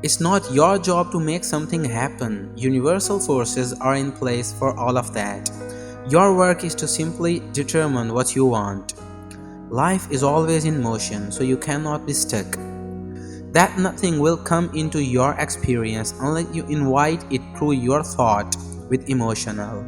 It's not your job to make something happen. Universal forces are in place for all of that. Your work is to simply determine what you want. Life is always in motion, so you cannot be stuck. That nothing will come into your experience unless you invite it through your thought with emotional.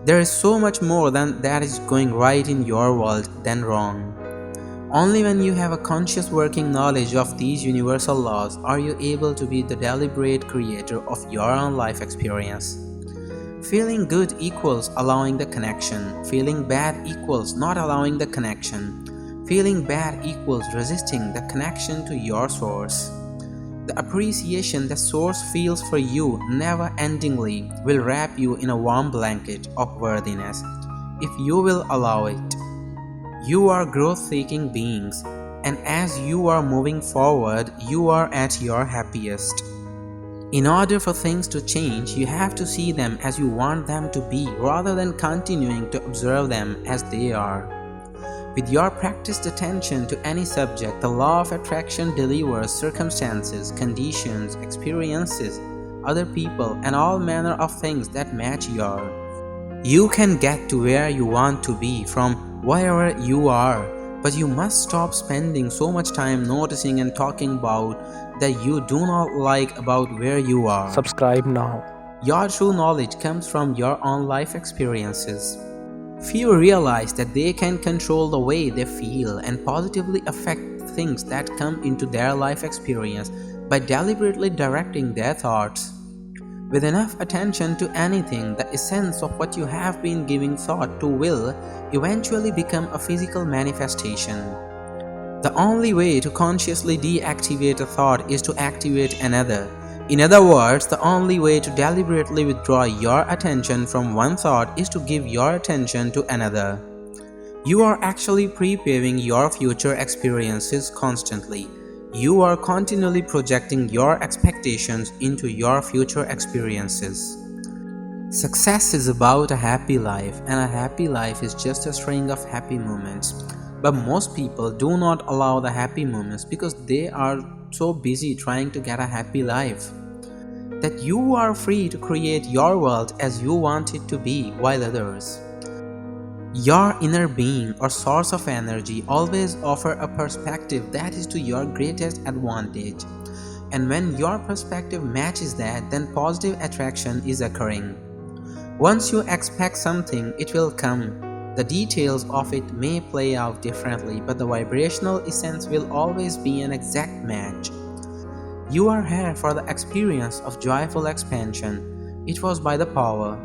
There is so much more than that is going right in your world than wrong. Only when you have a conscious working knowledge of these universal laws are you able to be the deliberate creator of your own life experience. Feeling good equals allowing the connection. Feeling bad equals not allowing the connection. Feeling bad equals resisting the connection to your source. The appreciation the source feels for you never-endingly will wrap you in a warm blanket of worthiness if you will allow it. You are growth-seeking beings, and as you are moving forward, you are at your happiest. In order for things to change, you have to see them as you want them to be rather than continuing to observe them as they are. With your practiced attention to any subject, the law of attraction delivers circumstances, conditions, experiences, other people, and all manner of things that match your. You can get to where you want to be from wherever you are, but you must stop spending so much time noticing and talking about that you do not like about where you are. Subscribe now. Your true knowledge comes from your own life experiences. Few realize that they can control the way they feel and positively affect things that come into their life experience by deliberately directing their thoughts. With enough attention to anything, the essence of what you have been giving thought to will eventually become a physical manifestation. The only way to consciously deactivate a thought is to activate another. In other words, the only way to deliberately withdraw your attention from one thought is to give your attention to another. You are actually preparing your future experiences constantly. You are continually projecting your expectations into your future experiences. Success is about a happy life, and a happy life is just a string of happy moments. But most people do not allow the happy moments because they are so busy trying to get a happy life. That you are free to create your world as you want it to be, while others. Your inner being or source of energy always offers a perspective that is to your greatest advantage. And when your perspective matches that, then positive attraction is occurring. Once you expect something, it will come. The details of it may play out differently, but the vibrational essence will always be an exact match. You are here for the experience of joyful expansion. It was by the power.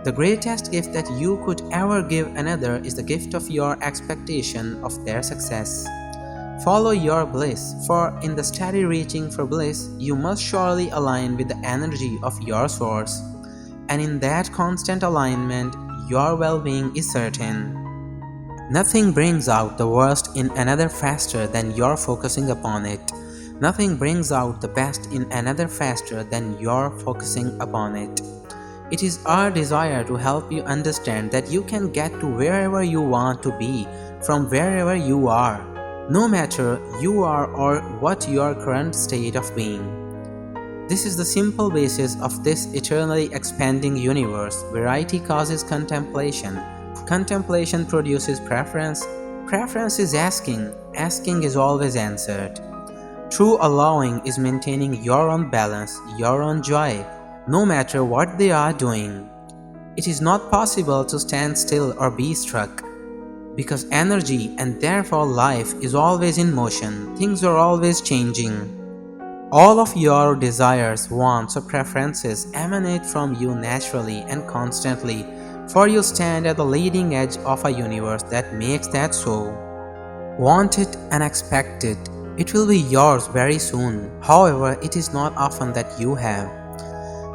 The greatest gift that you could ever give another is the gift of your expectation of their success. Follow your bliss, for in the steady reaching for bliss, you must surely align with the energy of your source. And in that constant alignment, your well-being is certain. Nothing brings out the worst in another faster than your focusing upon it. Nothing brings out the best in another faster than your focusing upon it. It is our desire to help you understand that you can get to wherever you want to be from wherever you are, no matter you are or what your current state of being. This is the simple basis of this eternally expanding universe. Variety causes contemplation. Contemplation produces preference. Preference is asking. Asking is always answered. True allowing is maintaining your own balance, your own joy, no matter what they are doing. It is not possible to stand still or be struck, because energy and therefore life is always in motion. Things are always changing. All of your desires, wants, or preferences emanate from you naturally and constantly, for you stand at the leading edge of a universe that makes that so. Want it and expect it. It will be yours very soon. However, it is not often that you have.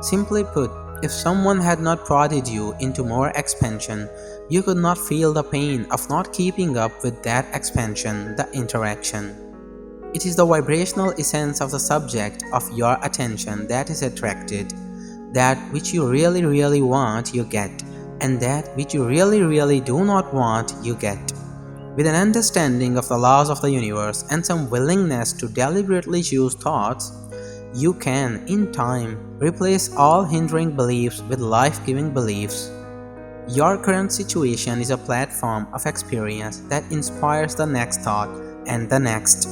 Simply put, if someone had not prodded you into more expansion, you could not feel the pain of not keeping up with that expansion, the interaction. It is the vibrational essence of the subject of your attention that is attracted. That which you really want, you get, and that which you really do not want, you get. With an understanding of the laws of the universe and some willingness to deliberately choose thoughts, you can, in time, replace all hindering beliefs with life-giving beliefs. Your current situation is a platform of experience that inspires the next thought and the next.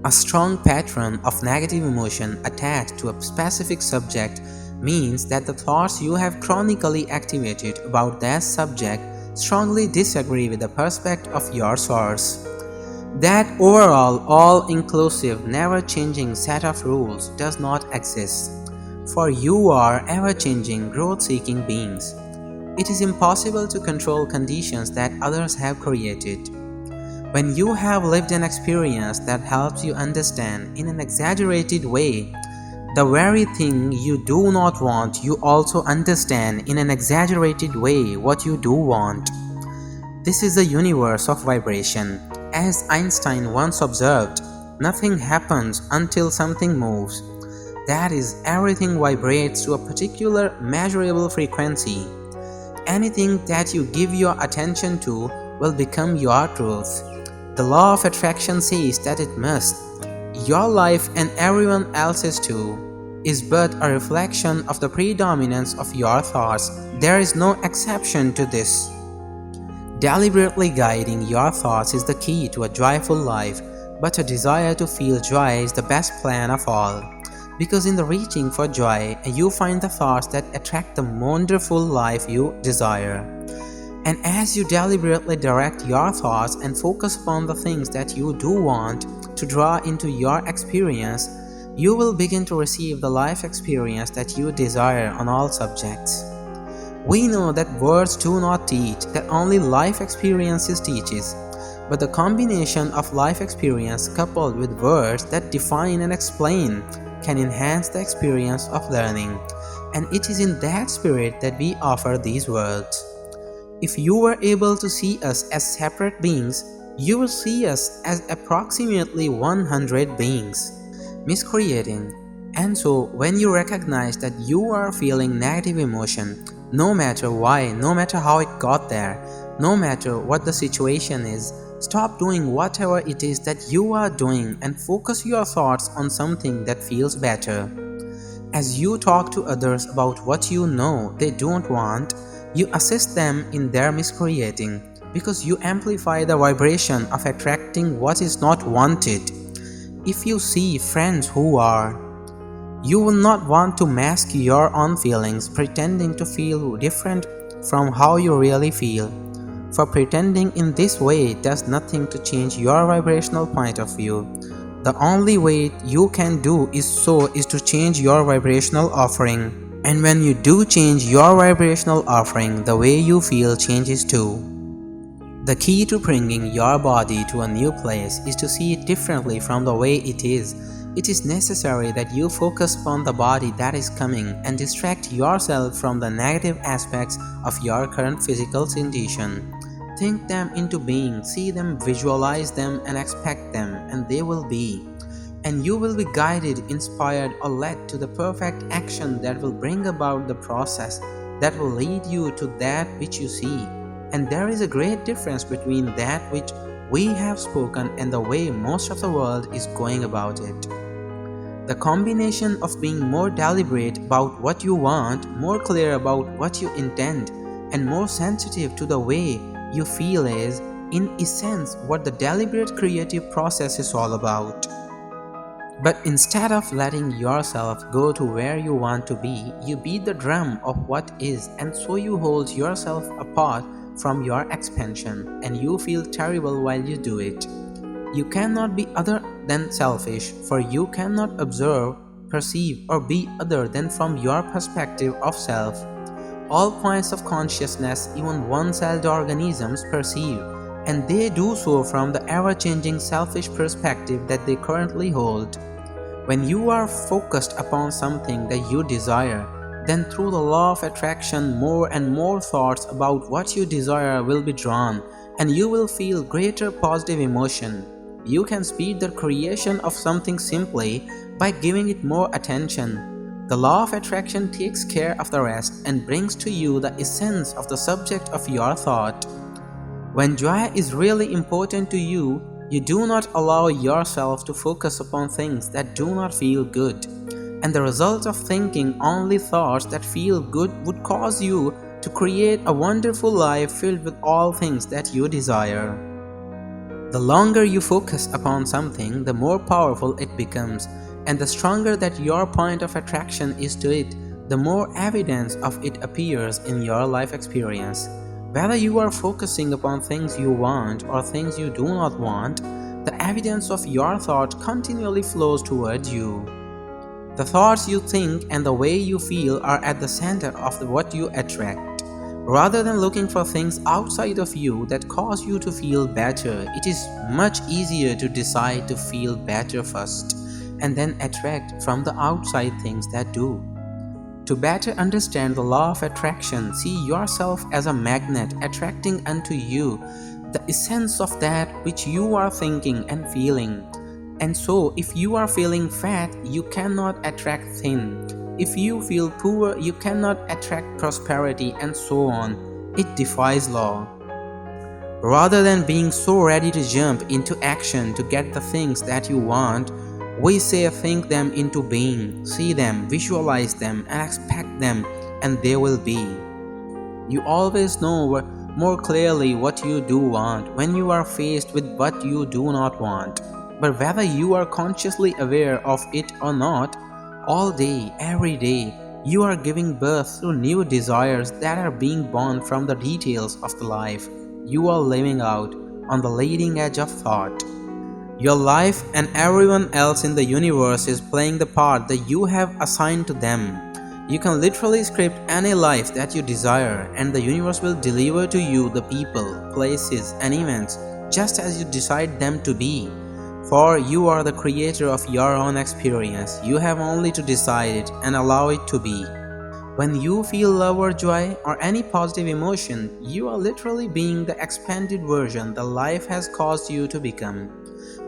A strong pattern of negative emotion attached to a specific subject means that the thoughts you have chronically activated about that subject strongly disagree with the perspective of your source. That overall, all-inclusive, never-changing set of rules does not exist, for you are ever-changing, growth-seeking beings. It is impossible to control conditions that others have created. When you have lived an experience that helps you understand in an exaggerated way the very thing you do not want, you also understand in an exaggerated way what you do want. This is the universe of vibration. As Einstein once observed, nothing happens until something moves. That is, everything vibrates to a particular measurable frequency. Anything that you give your attention to will become your truth. The law of attraction says that it must. Your life and everyone else's too is but a reflection of the predominance of your thoughts. There is no exception to this. Deliberately guiding your thoughts is the key to a joyful life, but a desire to feel joy is the best plan of all. Because in the reaching for joy, you find the thoughts that attract the wonderful life you desire. And as you deliberately direct your thoughts and focus upon the things that you do want to draw into your experience, you will begin to receive the life experience that you desire on all subjects. We know that words do not teach, that only life experiences teaches. But the combination of life experience coupled with words that define and explain can enhance the experience of learning, and it is in that spirit that we offer these words. If you were able to see us as separate beings, you will see us as approximately 100 beings, miscreating. And so, when you recognize that you are feeling negative emotion, no matter why, no matter how it got there, no matter what the situation is, stop doing whatever it is that you are doing and focus your thoughts on something that feels better. As you talk to others about what you know they don't want, you assist them in their miscreating, because you amplify the vibration of attracting what is not wanted. If you see friends who are, you will not want to mask your own feelings, pretending to feel different from how you really feel. For pretending in this way does nothing to change your vibrational point of view. The only way you can do is to change your vibrational offering. And when you do change your vibrational offering, the way you feel changes too. The key to bringing your body to a new place is to see it differently from the way it is. It is necessary that you focus upon the body that is coming and distract yourself from the negative aspects of your current physical condition. Think them into being, see them, visualize them, and expect them, and they will be. And you will be guided, inspired, or led to the perfect action that will bring about the process that will lead you to that which you see. And there is a great difference between that which we have spoken and the way most of the world is going about it. The combination of being more deliberate about what you want, more clear about what you intend, and more sensitive to the way you feel is, in essence, what the deliberate creative process is all about. But instead of letting yourself go to where you want to be, you beat the drum of what is, and so you hold yourself apart from your expansion, and you feel terrible while you do it. You cannot be other than selfish, for you cannot observe, perceive, or be other than from your perspective of self. All points of consciousness, even one-celled organisms, perceive, and they do so from the ever-changing selfish perspective that they currently hold. When you are focused upon something that you desire, then through the law of attraction, more and more thoughts about what you desire will be drawn, and you will feel greater positive emotion. You can speed the creation of something simply by giving it more attention. The law of attraction takes care of the rest and brings to you the essence of the subject of your thought. When joy is really important to you, you do not allow yourself to focus upon things that do not feel good. And the result of thinking only thoughts that feel good would cause you to create a wonderful life filled with all things that you desire. The longer you focus upon something, the more powerful it becomes, and the stronger that your point of attraction is to it, the more evidence of it appears in your life experience. Whether you are focusing upon things you want or things you do not want, the evidence of your thought continually flows towards you. The thoughts you think and the way you feel are at the center of what you attract. Rather than looking for things outside of you that cause you to feel better, it is much easier to decide to feel better first and then attract from the outside things that do. To better understand the law of attraction, see yourself as a magnet attracting unto you the essence of that which you are thinking and feeling. And so, if you are feeling fat, you cannot attract thin. If you feel poor, you cannot attract prosperity, and so on. It defies law. Rather than being so ready to jump into action to get the things that you want, we say think them into being, see them, visualize them, and expect them, and they will be. You always know more clearly what you do want when you are faced with what you do not want. But whether you are consciously aware of it or not, all day, every day, you are giving birth to new desires that are being born from the details of the life you are living out on the leading edge of thought. Your life and everyone else in the universe is playing the part that you have assigned to them. You can literally script any life that you desire, and the universe will deliver to you the people, places, and events just as you decide them to be. For you are the creator of your own experience. You have only to decide it and allow it to be. When you feel love or joy or any positive emotion, you are literally being the expanded version the life has caused you to become.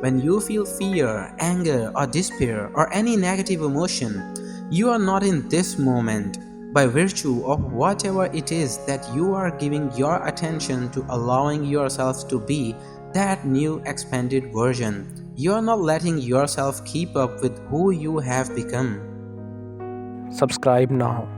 When you feel fear, anger, or despair or any negative emotion, you are not in this moment. By virtue of whatever it is that you are giving your attention to, allowing yourself to be that new expanded version. You are not letting yourself keep up with who you have become. Subscribe now.